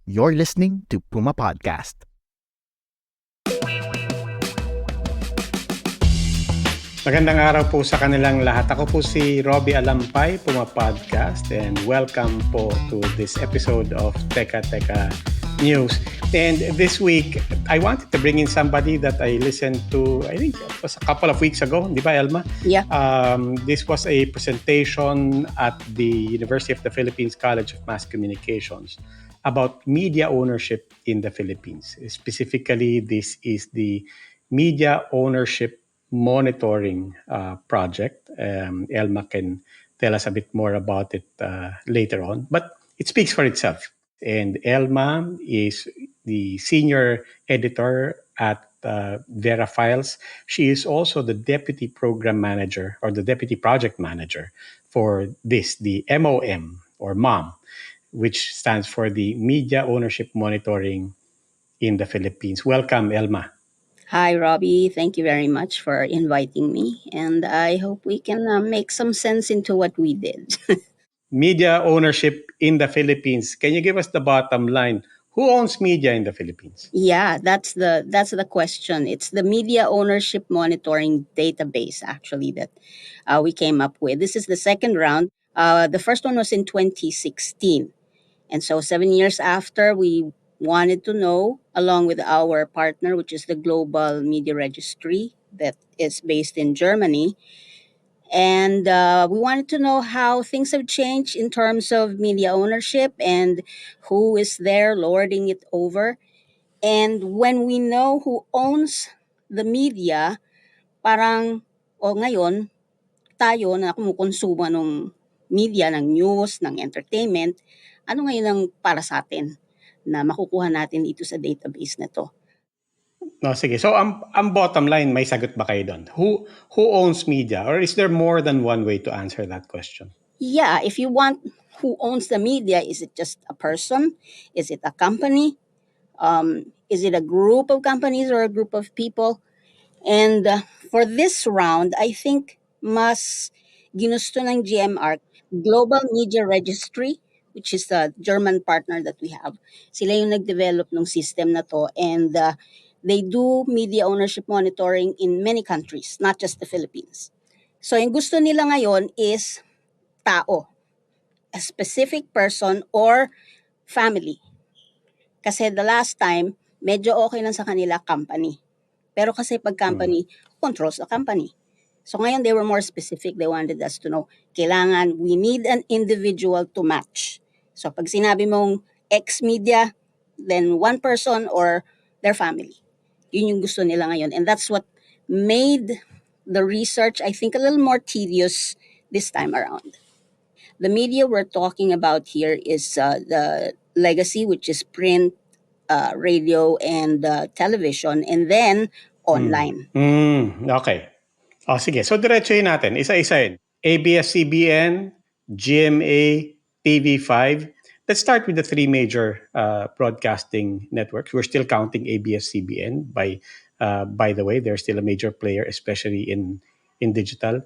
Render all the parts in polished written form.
You're listening to Puma Podcast. Magandang araw po sa kanilang lahat. Ako po si Robbie Alampay, Puma Podcast, and welcome po to this episode of Teka Teka News. And this week, I wanted to bring in somebody that I listened to, I think it was a couple of weeks ago, di ba, Elma? Yeah. This was a presentation at the University of the Philippines College of Mass Communications about media ownership in the Philippines. Specifically, this is the media ownership monitoring project. Elma can tell us a bit more about it later on, but it speaks for itself. And Elma is the senior editor at Vera Files. She is also the deputy program manager or the deputy project manager for this, the MOM or MOM, which stands for the Media Ownership Monitoring in the Philippines. Welcome, Elma. Hi, Robbie. Thank you very much for inviting me. And I hope we can make some sense into what we did. Media ownership in the Philippines. Can you give us the bottom line? Who owns media in the Philippines? Yeah, that's the question. It's the media ownership monitoring database, actually, that we came up with. This is the second round. The first one was in 2016. And so 7 years after, we wanted to know, along with our partner, which is the Global Media Registry that is based in Germany, and we wanted to know how things have changed in terms of media ownership and who is there lording it over. And when we know who owns the media, parang, ngayon, tayo na kumukonsumo ng media, ng news, ng entertainment, ano ngayon ang para sa atin na makukuha natin dito sa database na to? No, sige. So, ang bottom line, may sagot ba kayo doon? Who owns media? Or is there more than one way to answer that question? Yeah, if you want who owns the media, is it just a person? Is it a company? Is it a group of companies or a group of people? And for this round, I think mas ginusto ng GMR, Global Media Registry, which is the German partner that we have. Sila yung nag-develop ng system na to, and they do media ownership monitoring in many countries, not just the Philippines. So yung gusto nila ngayon is tao, a specific person or family. Kasi the last time, medyo okay lang sa kanila company. Pero kasi pag company, controls the company. So ngayon, they were more specific. They wanted us to know, we need an individual to match. So pag sinabi mong ex-media, then one person or their family. Yun yung gusto nila ngayon. And that's what made the research, I think, a little more tedious this time around. The media we're talking about here is the legacy, which is print, radio, and television, and then online. Okay. Sige. So, diretsuhin natin. Isa-isa yun. ABS-CBN, GMA, TV5. Let's start with the three major broadcasting networks. We're still counting ABS-CBN. By the way, they're still a major player, especially in digital.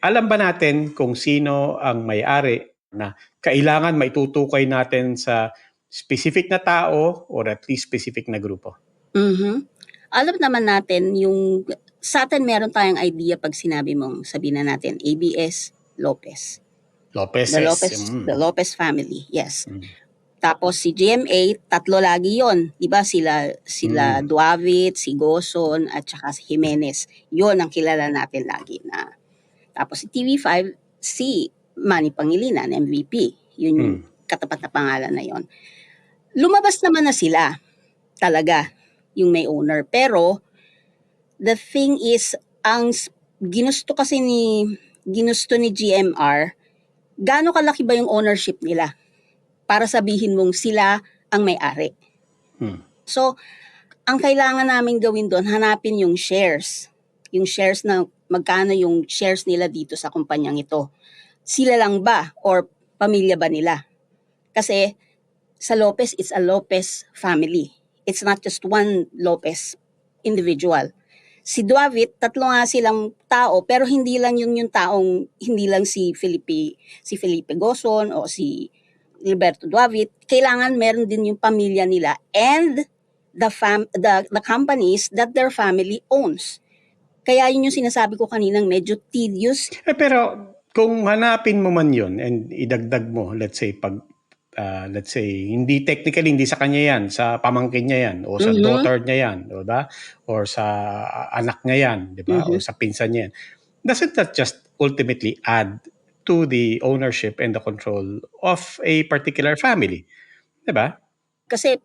Alam ba natin kung sino ang may-ari na kailangan maitutukoy natin sa specific na tao or at least specific na grupo? Alam naman natin yung sa atin meron tayong idea pag sinabi mong sabihin na natin ABS Lopez. The Lopez family, yes. Tapos si GMA, tatlo lagi yon, 'di ba? Sila Duavit, si Goson at saka si Jimenez. 'Yon ang kilala natin lagi na. Tapos si TV5, si Manny Pangilinan, MVP. Yun yung katapat na pangalan na yon. Lumabas naman na sila talaga yung may owner. Pero the thing is, ang ginusto ni GMR, gaano kalaki ba yung ownership nila para sabihin mong sila ang may-ari. So, ang kailangan namin gawin doon, hanapin yung shares. Yung shares na magkano yung shares nila dito sa kumpanyang ito. Sila lang ba or pamilya ba nila? Kasi sa Lopez, it's a Lopez family. It's not just one Lopez individual. Si Duavit, tatlo nga silang tao, pero hindi lang yun yung taong, hindi lang si Felipe Gozon o si Gilberto Duavit, kailangan meron din yung pamilya nila and the companies that their family owns. Kaya yun yung sinasabi ko kaninang medyo tedious. Pero kung hanapin mo man yun and idagdag mo, let's say, hindi sa kanya yan, sa pamangkin niya yan, o sa daughter niya yan, di ba? Or sa anak niya yan, di ba? Or sa pinsan niya yan. Doesn't that just ultimately add to the ownership and the control of a particular family? Di ba? Kasi,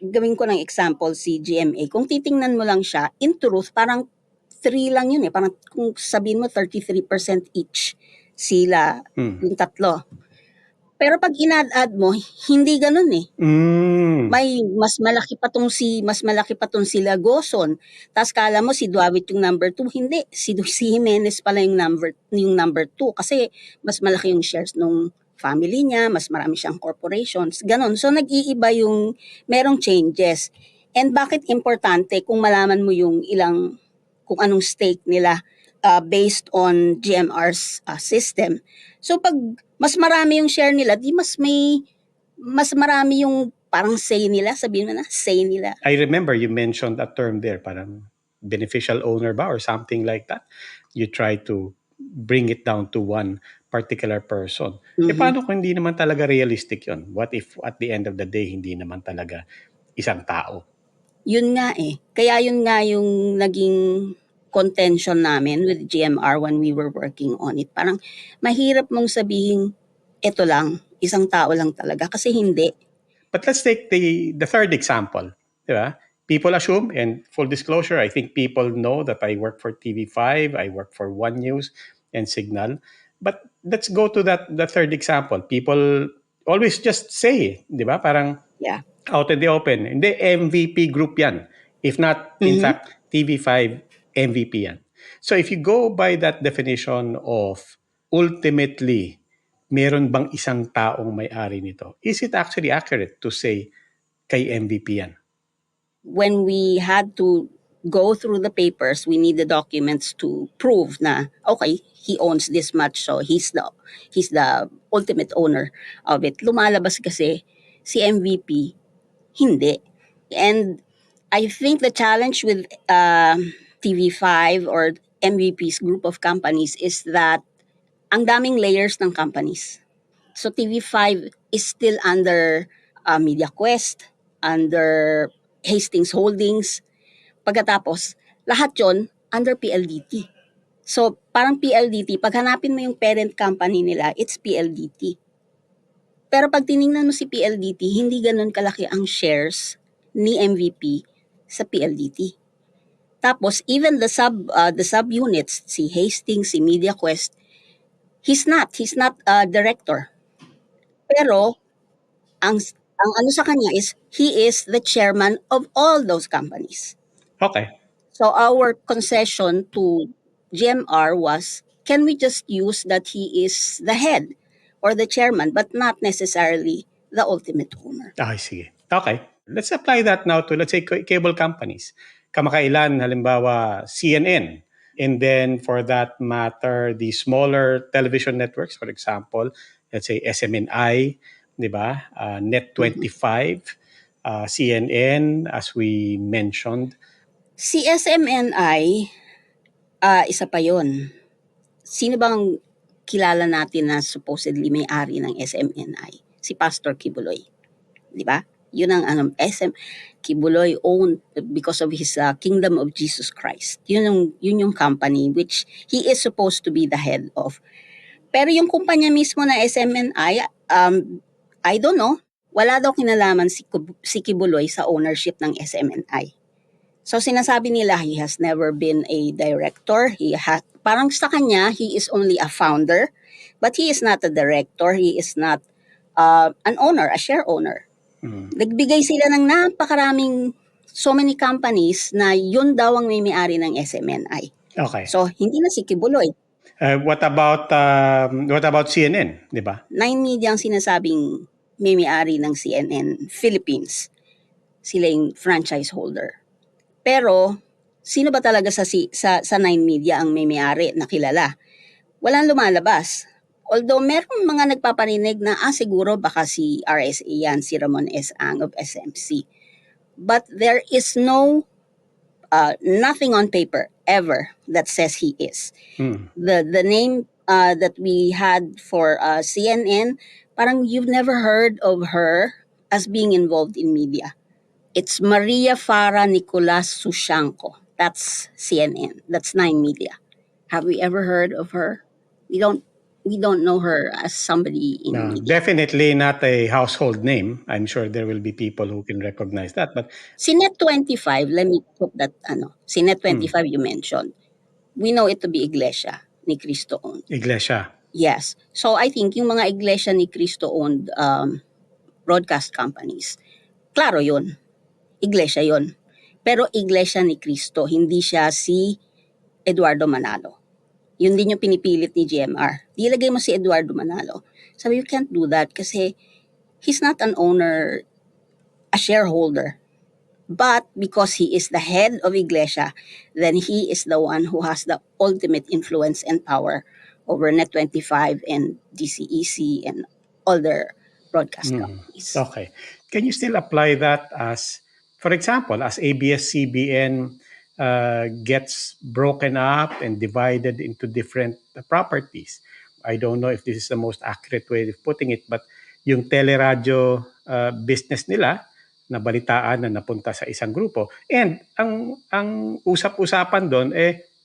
gawin ko ng example si GMA. Kung titingnan mo lang siya, in truth, parang 3 lang yun eh. Parang kung sabihin mo 33% each sila, yung tatlo. Pero pag in-add mo, hindi ganun eh. May mas malaki pa tong si Lagoson. Tapos kala mo si Duawit yung number 2, hindi. Si Jimenez pala yung number 2 kasi mas malaki yung shares nung family niya, mas marami siyang corporations, ganon. So nag-iiba yung merong changes. And bakit importante kung malaman mo yung kung anong stake nila based on GMR's system. So pag mas marami yung share nila, di mas marami yung parang say nila, sabihin mo na, say nila. I remember you mentioned a term there, parang beneficial owner ba or something like that. You try to bring it down to one particular person. Paano kung hindi naman talaga realistic yun? What if at the end of the day, hindi naman talaga isang tao? Yun nga eh. Kaya yun nga yung naging contention namin with GMR when we were working on it. Parang mahirap mong sabihin, eto lang, isang tao lang talaga. Kasi hindi. But let's take the third example. Diba? People assume, and full disclosure, I think people know that I work for TV5, I work for One News and Signal. But let's go to the third example. People always just say, di ba? Parang out in the open. Hindi, MVP group yan. If not, in fact, TV5 MVP yan. So if you go by that definition of ultimately, meron bang isang taong may-ari nito? Is it actually accurate to say kay MVP yan? When we had to go through the papers, we need the documents to prove na, okay, he owns this much, so he's the ultimate owner of it. Lumalabas kasi si MVP, hindi. And I think the challenge with TV5 or MVP's group of companies is that ang daming layers ng companies. So TV5 is still under MediaQuest, under Hastings Holdings. Pagkatapos, lahat yon under PLDT. So parang PLDT, pag hanapin mo yung parent company nila, it's PLDT. Pero pag tiningnan mo si PLDT, hindi ganun kalaki ang shares ni MVP sa PLDT. Tapos even the subunits, si Hastings, si MediaQuest, he's not a director. Pero ang ano sa kanya is he is the chairman of all those companies. Okay. So our concession to GMR was, can we just use that he is the head or the chairman but not necessarily the ultimate owner? Sige. Okay. Let's apply that now to, let's say, cable companies. Kamakailan, halimbawa, CNN. And then, for that matter, the smaller television networks, for example, let's say SMNI, di ba? Net25, CNN, as we mentioned. Si SMNI, isa pa yon. Sino bang kilala natin na supposedly may-ari ng SMNI? Si Pastor Kibuloy. Di ba? Yun ang Kibuloy owned because of his Kingdom of Jesus Christ. Yun yung company which he is supposed to be the head of. Pero yung kumpanya mismo na SMNI, I don't know. Wala daw kinalaman si Kibuloy sa ownership ng SMNI. So sinasabi nila he has never been a director. Parang sa kanya, he is only a founder. But he is not a director. He is not an owner, a share owner. Nagbigay sila ng napakaraming so many companies na yun daw ang may-ari ng SMNI. Okay. So hindi na si Kibuloy. What about CNN, di ba? 9 Media ang sinasabing may-ari ng CNN Philippines. Sila yung franchise holder. Pero sino ba talaga sa 9 Media ang may-ari na kilala? Walang lumalabas. Although meron mga nagpaparinig na siguro baka si RSA yan, si Ramon S. Ang of SMC. But there is nothing on paper ever that says he is. The name that we had for CNN, parang you've never heard of her as being involved in media. It's Maria Farah Nicolas Sushanko. That's CNN. That's 9 Media. Have we ever heard of her? We don't know her as somebody in No, media. definitely not a household name. I'm sure there will be people who can recognize that. But Si Net25, let me put that si Net25 you mentioned. We know it to be Iglesia ni Cristo owned. Iglesia. Yes. So I think yung mga Iglesia ni Cristo owned broadcast companies, klaro yun. Iglesia yun. Pero Iglesia ni Cristo, hindi siya si Eduardo Manalo. Yun din yung pinipilit ni GMR. Ilagay mo si Eduardo Manalo. Sabi, you can't do that kasi he's not an owner, a shareholder. But because he is the head of Iglesia, then he is the one who has the ultimate influence and power over Net25 and DCEC and other broadcast companies. Okay. Can you still apply that as, for example, as ABS-CBN gets broken up and divided into different properties? I don't know if this is the most accurate way of putting it, but yung teleradyo business nila, nabalitaan na napunta sa isang grupo. And ang usap-usapan doon,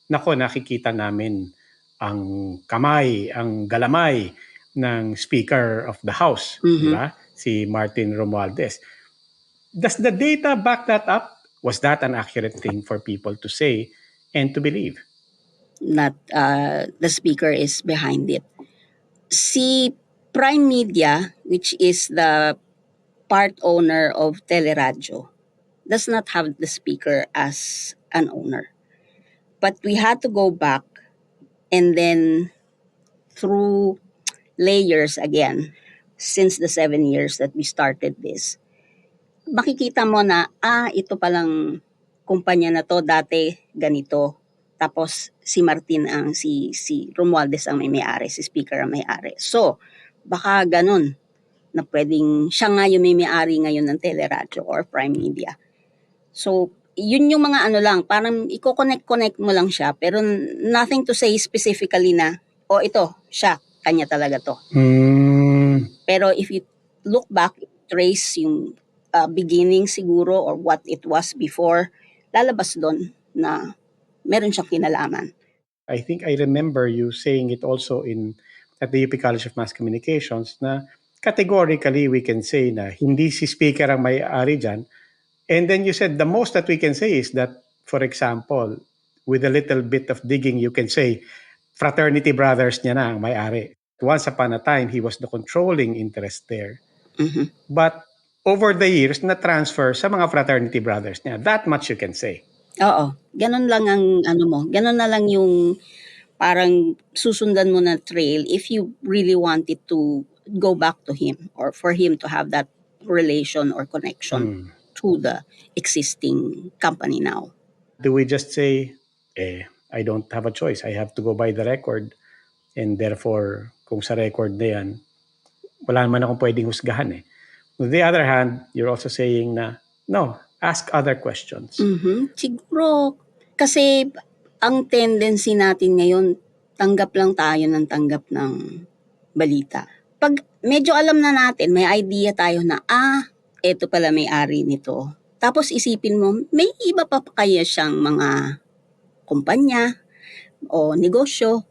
nakikita namin ang kamay, ang galamay ng Speaker of the House, di ba? Si Martin Romualdez. Does the data back that up? Was that an accurate thing for people to say and to believe? Not the Speaker is behind it. Si Prime Media, which is the part owner of Teleradyo, does not have the Speaker as an owner. But we had to go back and then through layers again, since the 7 years that we started this, makikita mo na, ito palang kumpanya na to, dati ganito. Tapos si Martin si Romualdez ang may-ari, si Speaker ang may-ari. So, baka ganun na pwedeng siya nga yung may-ari ngayon ng Teleradyo or Prime Media. So, yun yung mga lang, parang i-connect mo lang siya, pero nothing to say specifically na, ito, siya, kanya talaga to. Pero if you look back, trace yung beginning siguro or what it was before, lalabas doon na meron siyang kinalaman. I think I remember you saying it also at the UP College of Mass Communications na categorically we can say na hindi si Speaker ang may-ari dyan. And then you said the most that we can say is that, for example, with a little bit of digging, you can say fraternity brothers niya na ang may-ari. Once upon a time, he was the controlling interest there. But over the years, na-transfer sa mga fraternity brothers niya. That much you can say. Oo. Ganun lang ang ganun na lang yung parang susundan mo na trail if you really wanted to go back to him or for him to have that relation or connection to the existing company now. Do we just say, I don't have a choice. I have to go by the record. And therefore, kung sa record na yan, wala naman akong pwedeng husgahan. On the other hand, you're also saying na, no, ask other questions. Siguro, kasi ang tendency natin ngayon, tanggap lang tayo ng balita. Pag medyo alam na natin, may idea tayo na, eto pala may-ari nito. Tapos isipin mo, may iba pa kaya siyang mga kumpanya o negosyo.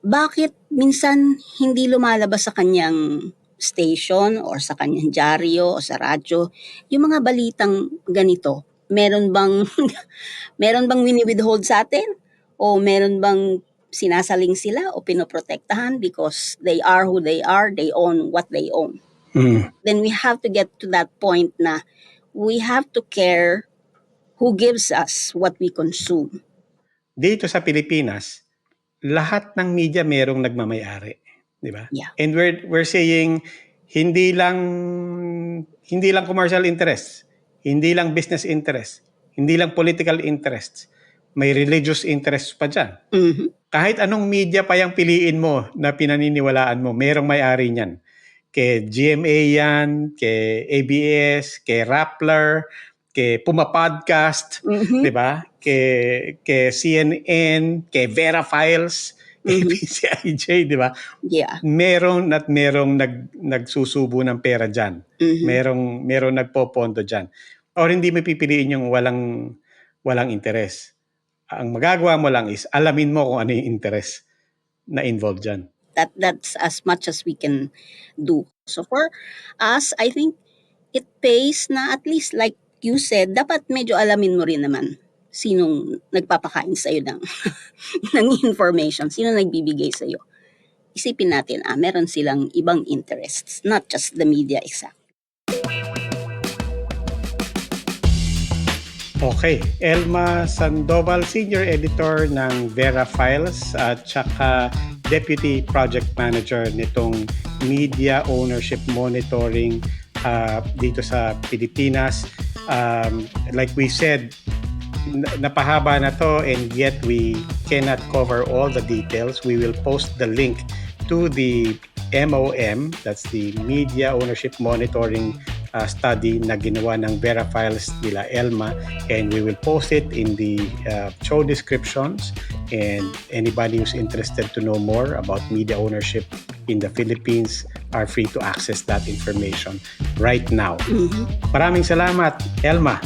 Bakit minsan hindi lumalabas sa kanyang station or sa kanyang dyaryo o sa radyo yung mga balitang ganito? Meron bang wini-withhold sa atin? O meron bang sinasaling sila o pinoprotektahan because they are who they are, they own what they own? Then we have to get to that point na we have to care who gives us what we consume. Dito sa Pilipinas, lahat ng media merong nagmamay-ari, di ba? Yeah. And we're saying hindi lang commercial interests, hindi lang business interests, hindi lang political interests, may religious interest pa dyan. Mhm. Kahit anong media pa yung piliin mo na pinaniniwalaan mo, merong may-ari niyan. Kay GMA yan, kay ABS, kay Rappler, kay Puma Podcast, Mhm. di ba? Kay CNN, kay Vera Files, kay Mhm. PCIJ, di ba? Yeah. Merong nagsusubo ng pera dyan. Mhm. Merong nagpopondo dyan. Or hindi mo pipiliin yung walang interes. Ang magagawa mo lang is alamin mo kung ano yung interes na involved dyan. That's as much as we can do. So for us, I think it pays na at least like you said, dapat medyo alamin mo rin naman sinong nagpapakain sa'yo ng, ng information, sino nagbibigay sa'yo. Isipin natin, meron silang ibang interests, not just the media exact. Okay, Elma Sandoval, Senior Editor ng Vera Files at saka Deputy Project Manager nitong Media Ownership Monitoring dito sa Pilipinas. Like we said, napahaba na to and yet we cannot cover all the details. We will post the link to the MOM, that's the Media Ownership Monitoring study na ginawa ng Vera Files nila Elma, and we will post it in the show descriptions, and anybody who's interested to know more about media ownership in the Philippines are free to access that information right now. Mhm. Maraming salamat, Elma.